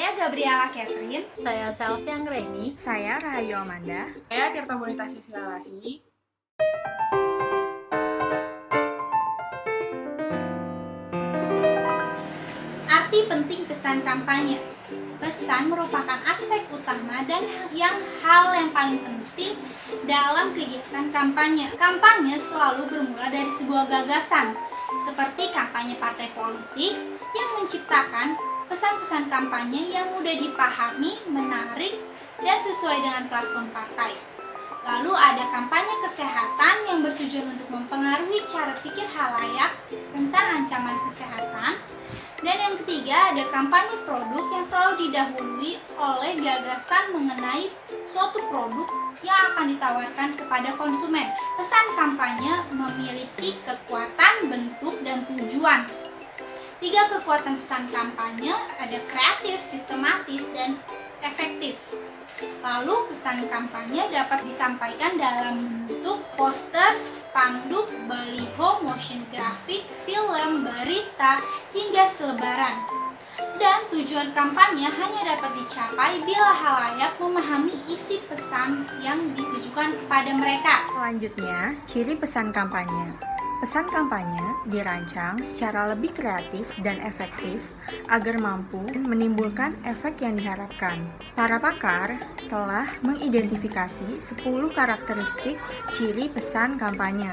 Saya Gabriela Catherine. Saya Selvi Anggreni. Saya Rahayu Amanda. Saya Tirta Bonita Sisilalahi. Arti penting pesan kampanye. Pesan merupakan aspek utama dan hal yang paling penting dalam kegiatan kampanye. Kampanye selalu bermula dari sebuah gagasan, seperti kampanye partai politik yang menciptakan pesan-pesan kampanye yang mudah dipahami, menarik, dan sesuai dengan platform partai. Lalu ada kampanye kesehatan yang bertujuan untuk mempengaruhi cara pikir halayak tentang ancaman kesehatan. Dan yang ketiga ada kampanye produk yang selalu didahului oleh gagasan mengenai suatu produk yang akan ditawarkan kepada konsumen. Pesan kampanye memiliki kekuatan, bentuk, dan tujuan. 3 kekuatan pesan kampanye ada kreatif, sistematis, dan efektif. Lalu pesan kampanye dapat disampaikan dalam bentuk poster, spanduk, baliho, motion grafik, film, berita, hingga selebaran. Dan tujuan kampanye hanya dapat dicapai bila halayak memahami isi pesan yang ditujukan kepada mereka. Selanjutnya, ciri pesan kampanye. Pesan kampanye dirancang secara lebih kreatif dan efektif agar mampu menimbulkan efek yang diharapkan. Para pakar telah mengidentifikasi 10 karakteristik ciri pesan kampanye.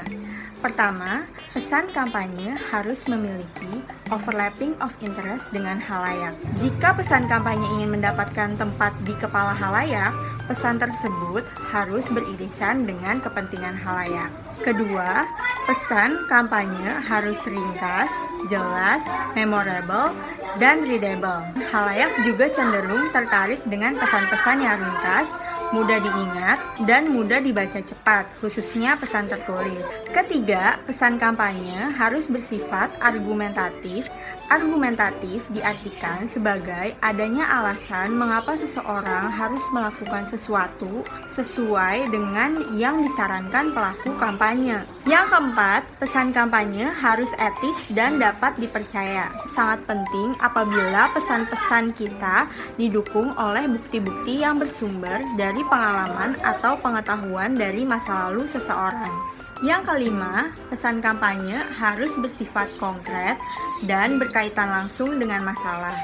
Pertama, pesan kampanye harus memiliki overlapping of interest dengan halayak. Jika pesan kampanye ingin mendapatkan tempat di kepala halayak, pesan tersebut harus beririsan dengan kepentingan halayak. Kedua, pesan kampanye harus ringkas, jelas, memorable, dan readable. Halayak juga cenderung tertarik dengan pesan-pesan yang ringkas, mudah diingat, dan mudah dibaca cepat, khususnya pesan tertulis. Ketiga, pesan kampanye harus bersifat argumentatif. Argumentatif diartikan sebagai adanya alasan mengapa seseorang harus melakukan sesuatu sesuai dengan yang disarankan pelaku kampanye. Yang keempat, pesan kampanye harus etis dan dapat dipercaya. Sangat penting apabila pesan-pesan kita didukung oleh bukti-bukti yang bersumber dari pengalaman atau pengetahuan dari masa lalu seseorang. Yang kelima, pesan kampanye harus bersifat konkret dan berkaitan langsung dengan masalah.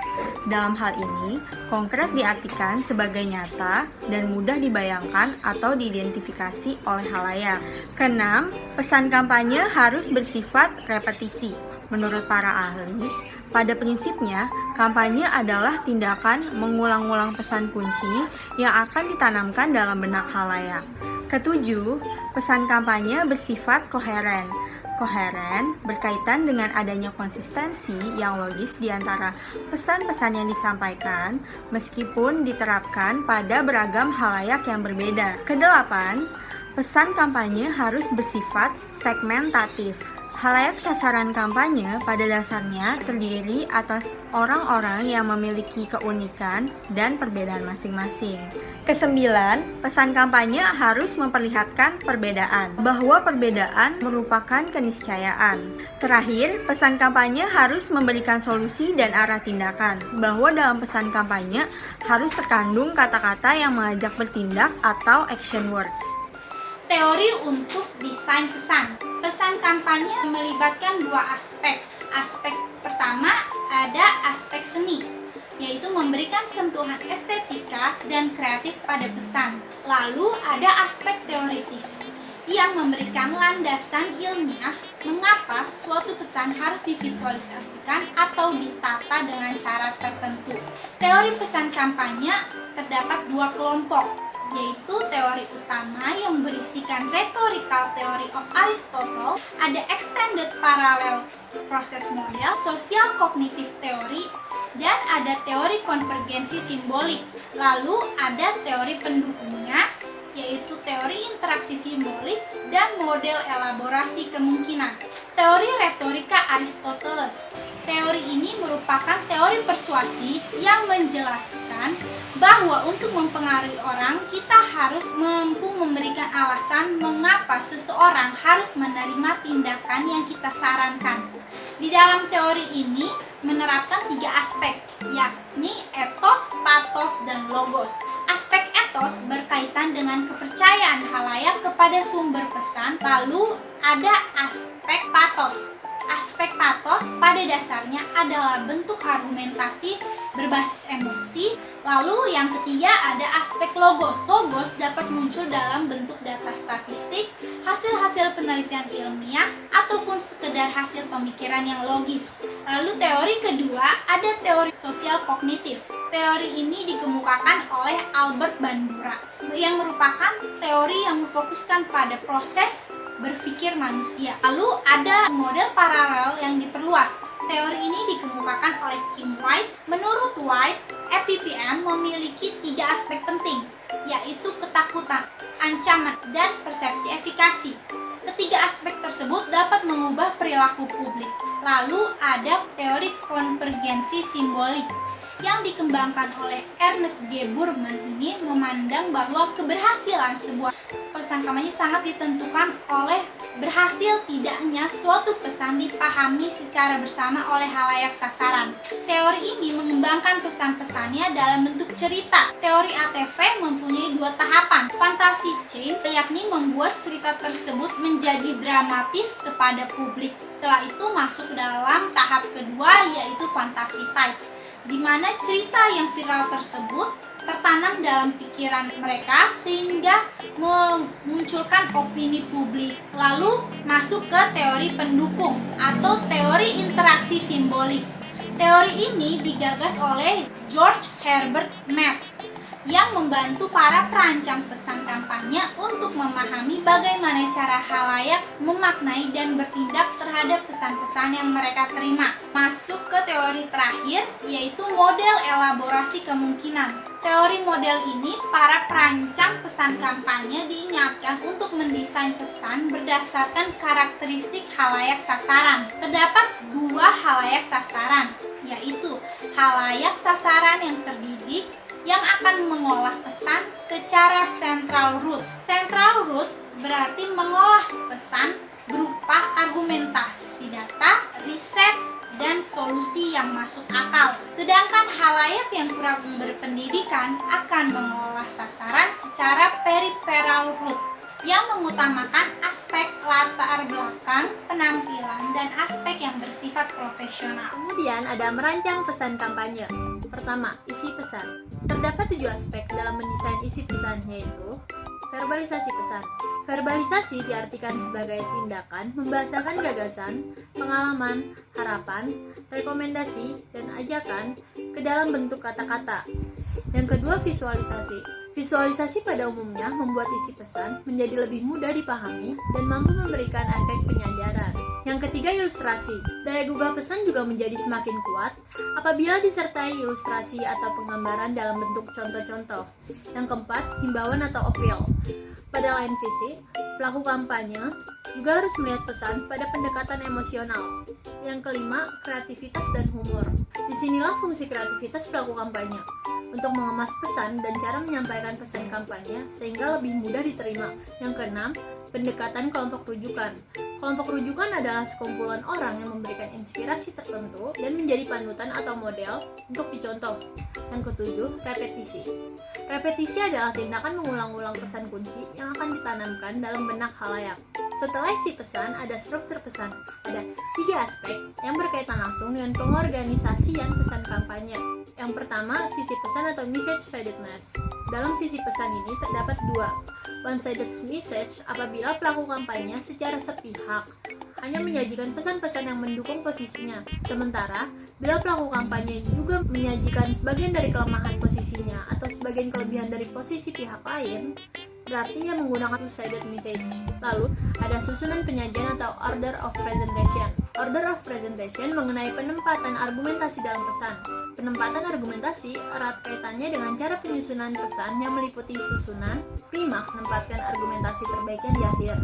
Dalam hal ini, konkret diartikan sebagai nyata dan mudah dibayangkan atau diidentifikasi oleh halayak. Keenam, pesan kampanye harus bersifat repetisi. Menurut para ahli, pada prinsipnya, kampanye adalah tindakan mengulang-ulang pesan kunci yang akan ditanamkan dalam benak halayak. Ketujuh, pesan kampanye bersifat koheren. Koheren berkaitan dengan adanya konsistensi yang logis di antara pesan-pesan yang disampaikan meskipun diterapkan pada beragam halayak yang berbeda. Kedelapan, pesan kampanye harus bersifat segmentatif. Halayak sasaran kampanye pada dasarnya terdiri atas orang-orang yang memiliki keunikan dan perbedaan masing-masing. Kesembilan, pesan kampanye harus memperlihatkan perbedaan, bahwa perbedaan merupakan keniscayaan. Terakhir, pesan kampanye harus memberikan solusi dan arah tindakan, bahwa dalam pesan kampanye harus terkandung kata-kata yang mengajak bertindak atau action words. Teori untuk desain pesan. Pesan kampanye melibatkan 2 aspek. Aspek pertama ada aspek seni, yaitu memberikan sentuhan estetika dan kreatif pada pesan. Lalu ada aspek teoritis, yang memberikan landasan ilmiah mengapa suatu pesan harus divisualisasikan atau ditata dengan cara tertentu. Teori pesan kampanye terdapat 2 kelompok, yaitu teori utama yang berisikan rhetorical theory of Aristotle, ada extended parallel process model, social cognitive theory, dan ada teori konvergensi simbolik. Lalu ada teori pendukungnya, yaitu teori interaksi simbolik dan model elaborasi kemungkinan. Teori retorika Aristoteles. Teori ini merupakan teori persuasi yang menjelaskan bahwa untuk mempengaruhi orang, kita harus mampu memberikan alasan mengapa seseorang harus menerima tindakan yang kita sarankan. Di dalam teori ini, menerapkan 3 aspek, yakni etos, patos, dan logos. Aspek etos berkaitan dengan kepercayaan halayak kepada sumber pesan, lalu ada aspek patos. Aspek patos pada dasarnya adalah bentuk argumentasi berbasis emosi. Lalu yang ketiga ada aspek logos. Logos dapat muncul dalam bentuk data statistik, hasil-hasil penelitian ilmiah, ataupun sekedar hasil pemikiran yang logis. Lalu teori kedua ada teori sosial kognitif. Teori ini dikemukakan oleh Albert Bandura, yang merupakan teori yang memfokuskan pada proses berpikir manusia. Lalu ada model paralel yang diperluas. Teori ini dikemukakan oleh Kim White. Menurut White, EPPM memiliki 3 aspek penting, yaitu ketakutan, ancaman, dan persepsi efikasi. Ketiga aspek tersebut dapat mengubah perilaku publik. Lalu ada teori konvergensi simbolik yang dikembangkan oleh Ernest G. Burman. Ini memandang bahwa keberhasilan sebuah pesan kampanye sangat ditentukan oleh berhasil tidaknya suatu pesan dipahami secara bersama oleh halayak sasaran. Teori ini mengembangkan pesan-pesannya dalam bentuk cerita. Teori ATV mempunyai 2 tahapan. Fantasi chain, yakni membuat cerita tersebut menjadi dramatis kepada publik. Setelah itu masuk dalam tahap kedua, yaitu fantasi type, di mana cerita yang viral tersebut tertanam dalam pikiran mereka sehingga memunculkan opini publik. Lalu masuk ke teori pendukung atau teori interaksi simbolik. Teori ini digagas oleh George Herbert Mead yang membantu para perancang pesan kampanye untuk memahami bagaimana cara halayak memaknai dan bertindak terhadap pesan-pesan yang mereka terima. Masuk ke teori terakhir, yaitu model elaborasi kemungkinan. Teori model ini, para perancang pesan kampanye diingatkan untuk mendesain pesan berdasarkan karakteristik halayak sasaran. Terdapat 2 halayak sasaran, yaitu halayak sasaran yang terdidik yang akan mengolah pesan secara central root. Central root berarti mengolah pesan berupa argumentasi data, riset, dan solusi yang masuk akal. Sedangkan halayak yang kurang berpendidikan akan mengolah sasaran secara peripheral root yang mengutamakan aspek latar belakang, penampilan, dan aspek yang bersifat profesional. Kemudian ada merancang pesan kampanye. Pertama, isi pesan. Terdapat 7 aspek dalam mendesain isi pesan, yaitu verbalisasi pesan. Verbalisasi diartikan sebagai tindakan membahasakan gagasan, pengalaman, harapan, rekomendasi, dan ajakan ke dalam bentuk kata-kata. Yang kedua, visualisasi. Visualisasi pada umumnya membuat isi pesan menjadi lebih mudah dipahami dan mampu memberikan efek penyadaran. Yang ketiga, ilustrasi. Daya gugah pesan juga menjadi semakin kuat apabila disertai ilustrasi atau penggambaran dalam bentuk contoh-contoh. Yang keempat, himbauan atau appeal. Pada lain sisi, pelaku kampanye juga harus melihat pesan pada pendekatan emosional. Yang kelima, kreativitas dan humor. Disinilah fungsi kreativitas pelaku kampanye untuk mengemas pesan dan cara menyampaikan pesan kampanye sehingga lebih mudah diterima. Yang keenam, pendekatan kelompok rujukan. Kelompok rujukan adalah sekumpulan orang yang memberikan inspirasi tertentu dan menjadi panutan atau model untuk dicontoh. Yang ketujuh, repetisi. Repetisi adalah tindakan mengulang-ulang pesan kunci yang akan ditanamkan dalam benak halayak. Setelah isi pesan, ada struktur pesan. Ada 3 aspek yang berkaitan langsung dengan pengorganisasian pesan kampanye. Yang pertama, sisi pesan atau message-sidedness. Dalam sisi pesan ini terdapat 2. One-sided message apabila pelaku kampanye secara sepihak hanya menyajikan pesan-pesan yang mendukung posisinya. Sementara, bila pelaku kampanye juga menyajikan sebagian dari kelemahan posisinya atau sebagian kelebihan dari posisi pihak lain, berarti ia menggunakan two-sided message. Lalu, ada susunan penyajian atau order of presentation. Order of presentation mengenai penempatan argumentasi dalam pesan. Penempatan argumentasi erat kaitannya dengan cara penyusunan pesan yang meliputi susunan, klimaks, menempatkan argumentasi terbaiknya di akhir.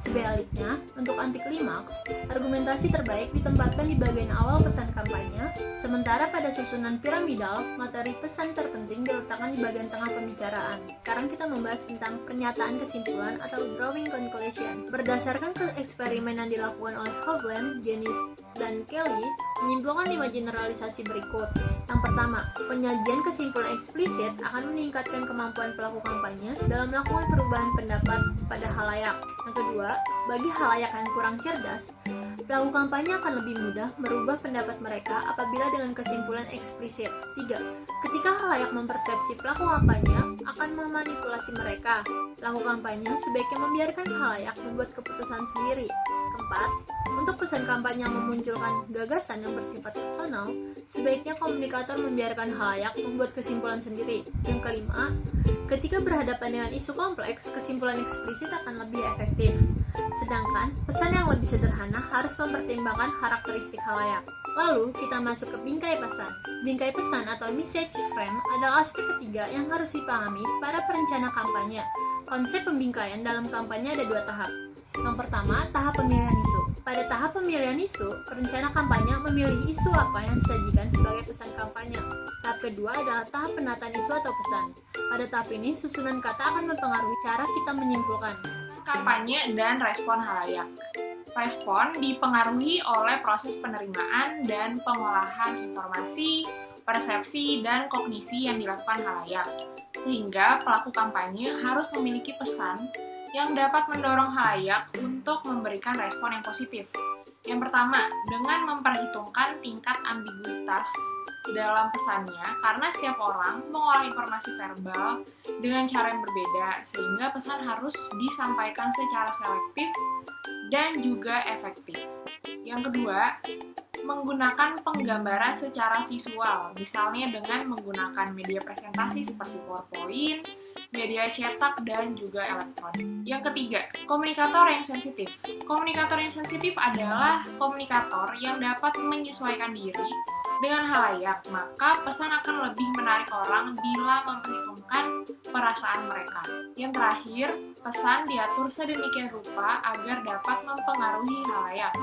Sebaliknya, untuk anti-klimaks, argumentasi terbaik ditempatkan di bagian awal pesan kampanye, sementara pada susunan piramidal, materi pesan terpenting diletakkan di bagian tengah pembicaraan. Sekarang kita membahas tentang pernyataan kesimpulan atau drawing conclusion. Berdasarkan eksperimen yang dilakukan oleh Hovland, J. Janice dan Kelly menyimpulkan 5 generalisasi berikut. Yang pertama, penyajian kesimpulan eksplisit akan meningkatkan kemampuan pelaku kampanye dalam melakukan perubahan pendapat pada halayak. Yang kedua, bagi halayak yang kurang cerdas, pelaku kampanye akan lebih mudah merubah pendapat mereka apabila dengan kesimpulan eksplisit. 3. Ketika halayak mempersepsi pelaku kampanye akan memanipulasi mereka, pelaku kampanye sebaiknya membiarkan halayak membuat keputusan sendiri. Keempat, untuk pesan kampanye yang memunculkan gagasan yang bersifat personal, sebaiknya komunikator membiarkan halayak membuat kesimpulan sendiri. Yang kelima, ketika berhadapan dengan isu kompleks, kesimpulan eksplisit akan lebih efektif. Sedangkan, pesan yang lebih sederhana harus mempertimbangkan karakteristik halayak. Lalu, kita masuk ke bingkai pesan. Bingkai pesan atau message frame adalah aspek ketiga yang harus dipahami para perencana kampanye. Konsep pembingkaian dalam kampanye ada 2 tahap. Yang pertama, tahap pemilihan isu. Pada tahap pemilihan isu, perencana kampanye memilih isu apa yang disajikan sebagai pesan kampanye. Tahap kedua adalah tahap penataan isu atau pesan. Pada tahap ini, susunan kata akan mempengaruhi cara kita menyimpulkan. Kampanye dan respon halayak. Respon dipengaruhi oleh proses penerimaan dan pengolahan informasi, persepsi, dan kognisi yang dilakukan halayak. Sehingga pelaku kampanye harus memiliki pesan yang dapat mendorong halayak untuk memberikan respon yang positif. Yang pertama, dengan memperhitungkan tingkat ambiguitas dalam pesannya, karena setiap orang mengolah informasi verbal dengan cara yang berbeda, sehingga pesan harus disampaikan secara selektif dan juga efektif. Yang kedua, menggunakan penggambaran secara visual, misalnya dengan menggunakan media presentasi seperti PowerPoint, media cetak, dan juga elektronik. Yang ketiga, komunikator yang sensitif. Komunikator yang sensitif adalah komunikator yang dapat menyesuaikan diri dengan halayak, maka pesan akan lebih menarik orang bila memperhitungkan perasaan mereka. Yang terakhir, pesan diatur sedemikian rupa agar dapat mempengaruhi halayak.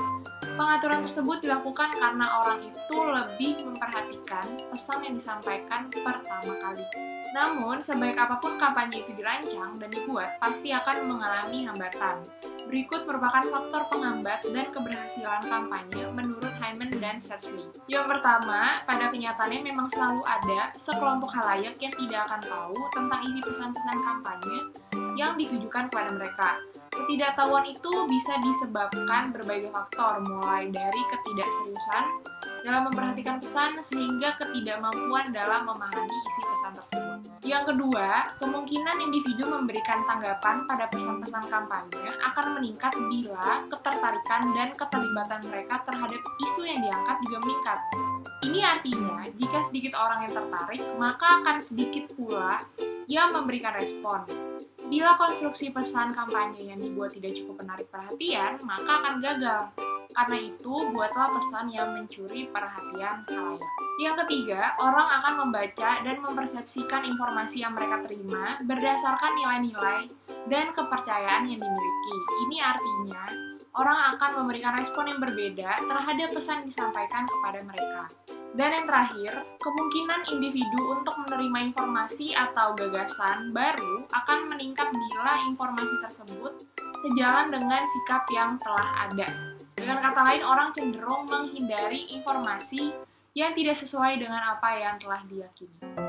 Pengaturan tersebut dilakukan karena orang itu lebih memperhatikan pesan yang disampaikan pertama kali. Namun, sebaik apapun kampanye itu dirancang dan dibuat, pasti akan mengalami hambatan. Berikut merupakan faktor penghambat dan keberhasilan kampanye menurut Hyman dan Setsley. Yang pertama, pada kenyataannya memang selalu ada sekelompok halayak yang tidak akan tahu tentang isi pesan-pesan kampanye yang ditujukan kepada mereka. Ketidaktahuan itu bisa disebabkan berbagai faktor, mulai dari ketidakseriusan dalam memperhatikan pesan sehingga ketidakmampuan dalam memahami isi pesan tersebut. Yang kedua, kemungkinan individu memberikan tanggapan pada pesan-pesan kampanye akan meningkat bila ketertarikan dan keterlibatan mereka terhadap isu yang diangkat juga meningkat. Ini artinya, jika sedikit orang yang tertarik, maka akan sedikit pula yang memberikan respon. Bila konstruksi pesan kampanye yang dibuat tidak cukup menarik perhatian, maka akan gagal. Karena itu, buatlah pesan yang mencuri perhatian halayak. Yang ketiga, orang akan membaca dan mempersepsikan informasi yang mereka terima berdasarkan nilai-nilai dan kepercayaan yang dimiliki. Ini artinya, orang akan memberikan respon yang berbeda terhadap pesan yang disampaikan kepada mereka. Dan yang terakhir, kemungkinan individu untuk menerima informasi atau gagasan baru akan meningkat bila informasi tersebut sejalan dengan sikap yang telah ada. Dengan kata lain, orang cenderung menghindari informasi yang tidak sesuai dengan apa yang telah diyakini.